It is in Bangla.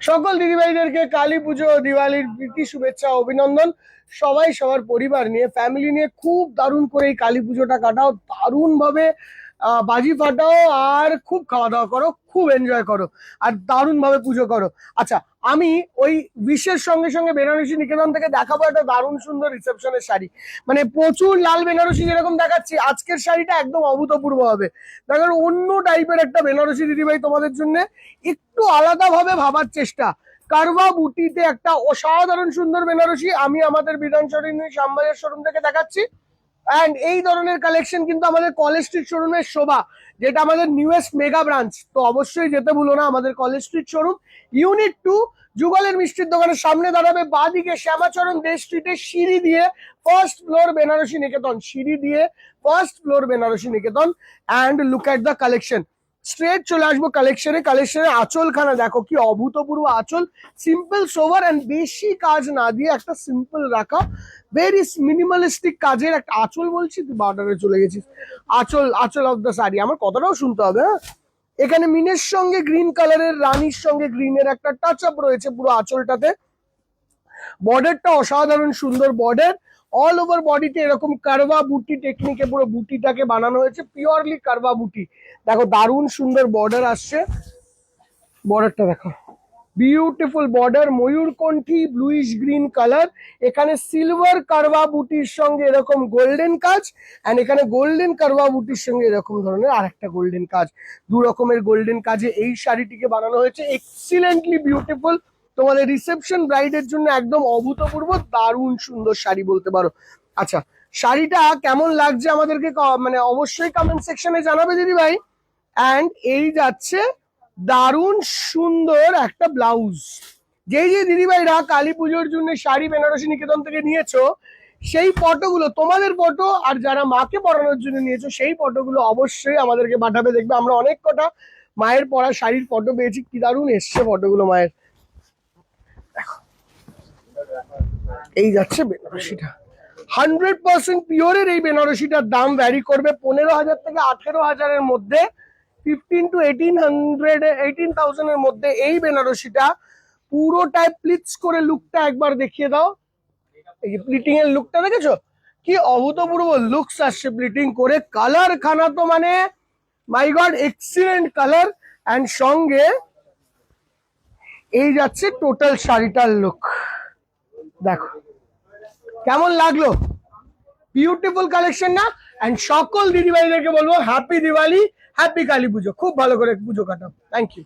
সকল দিদিভাইদেরকে কালী পুজো দিওয়ালির প্রীতি শুভেচ্ছা অভিনন্দন। সবাই সবার পরিবার নিয়ে ফ্যামিলি নিয়ে খুব দারুণ করে এই কালী পুজোটা কাটাও, দারুণ ভাবে বাজি ফাটাও, আর খুব খাওয়া দাওয়া করো, খুব এনজয় করো, আর দারুণ ভাবে পুজো করো। আচ্ছা, আমি ওই উইশের সঙ্গে সঙ্গে বেনারসি নিকেতন থেকে দেখাবো একটা দারুণ সুন্দর রিসেপশনের শাড়ি। মানে প্রচুর লাল বেনারসি যেরকম দেখাচ্ছি, আজকের শাড়িটা একদম অভূতপূর্ব হবে। দেখো অন্য টাইপের একটা বেনারসি দিদিভাই তোমাদের জন্য একটু আলাদা ভাবে ভাবার চেষ্টা। কারবা বুটিতে একটা অসাধারণ সুন্দর বেনারসি আমি আমাদের বিধানসরণী শ্যামবাজার শোরুম থেকে দেখাচ্ছি। অ্যান্ড এই ধরনের কালেকশন কিন্তু আমাদের কলেজ স্ট্রিট শোরুমের শোভা, যেটা আমাদের নিউয়েস্ট মেগা ব্রাঞ্চ। তো অবশ্যই যেতে ভুলো না আমাদের কলেজ স্ট্রিট শোরুম, ইউনিট 2, যুগলের মিষ্টির দোকানের সামনে দাঁড়াবে, বাঁদিকে শ্যামাচরণ দে স্ট্রিটের সিঁড়ি দিয়ে ফার্স্ট ফ্লোর বেনারসি নিকেতন, সিঁড়ি দিয়ে first floor Benarasi Niketan. And look at the collection. Straight চলে আসবো কালেকশনের আঁচলখানা দেখো কি অভূতপূর্ব আঁচল, সিম্পল সোভার অ্যান্ড বেশি কাজ না দিয়ে একটা সিম্পল রাখা, ভেরি মিনিমালিস্টিক কাজের একটা আঁচল। বলছি তুই বার্ডারে চলে গেছিস। আঁচল অফ দ্য শাড়ি, আমার কথাটাও শুনতে হবে। হ্যাঁ, এখানে মিনের সঙ্গে গ্রিন কালারের, রানীর সঙ্গে গ্রিনের একটা টাচ আপ রয়েছে পুরো আঁচলটাতে। বর্ডারটা অসাধারণ সুন্দর বর্ডার, অল ওভার বডিতে এরকম কারবা বুটি টেকনিকে পুরো বুটিটাকে বানানো হয়েছে, পিওরলি কারবা বুটি। দেখো দারুণ সুন্দর বর্ডার আসছে, বর্ডারটা দেখো, বিউটিফুল বর্ডার, ময়ূরকণ্ঠী ব্লুইশ গ্রিন কালার। এখানে সিলভার কারবা বুটির সঙ্গে এরকম গোল্ডেন কাজ, এন্ড এখানে গোল্ডেন কারবা বুটির সঙ্গে এরকম ধরনের আরেকটা গোল্ডেন কাজ। দু রকমের গোল্ডেন কাজে এই শাড়িটিকে বানানো হয়েছে, এক্সিলেন্টলি বিউটিফুল। তোমাদের রিসেপশন ব্রাইডের জন্য একদম অভূতপূর্ব দারুণ সুন্দর শাড়ি বলতে পারো। আচ্ছা, শাড়িটা কেমন লাগছে আমাদেরকে মানে অবশ্যই কমেন্ট সেকশনে জানাবে দিদি ভাই। অ্যান্ড এই যাচ্ছে দারুণ সুন্দর একটা ব্লাউজ। যেই যে দিদিভাইরা কালী পুজোর জন্য শাড়ি বেনারসি নিকেতন থেকে নিয়েছো, সেই ফটোগুলো, তোমাদের ফটো আর যারা মাকে পরানোর জন্য নিয়েছো সেই ফটোগুলো অবশ্যই আমাদেরকে পাঠাবে। দেখবে আমরা অনেক কটা মায়ের পরা শাড়ির ফটো পেয়েছি, কি দারুণ এসছে ফটোগুলো মায়ের। দেখো এই যাচ্ছে বেনারসিটা, 100% পিওরের এই বেনারসিটার দাম ভ্যারি করবে 15,000 থেকে 18,000-এর মধ্যে, 15 to 18,000 এর মধ্যে এই বেনারসিটা। পুরোটাই প্লিটস করে লুকটা একবার দেখিয়ে দাও। এই যে প্লিটিং এর লুকটা দেখেছো কি অভূতপূর্ব লুকস আসছে প্লিটিং করে। কালার খানা তো মানে মাই গড এক্সিলেন্ট কালার। অ্যান্ড সঙ্গে এই যাচ্ছে টোটাল শাড়িটার লুক। দেখো কেমন লাগলো, বিউটিফুল কালেকশন না? অ্যান্ড সকল দিদিভাইদেরকে বলবো হ্যাপি দিওয়ালি, হ্যাপি কালী পুজো, খুব ভালো করে পুজো কাটাও। Thank you.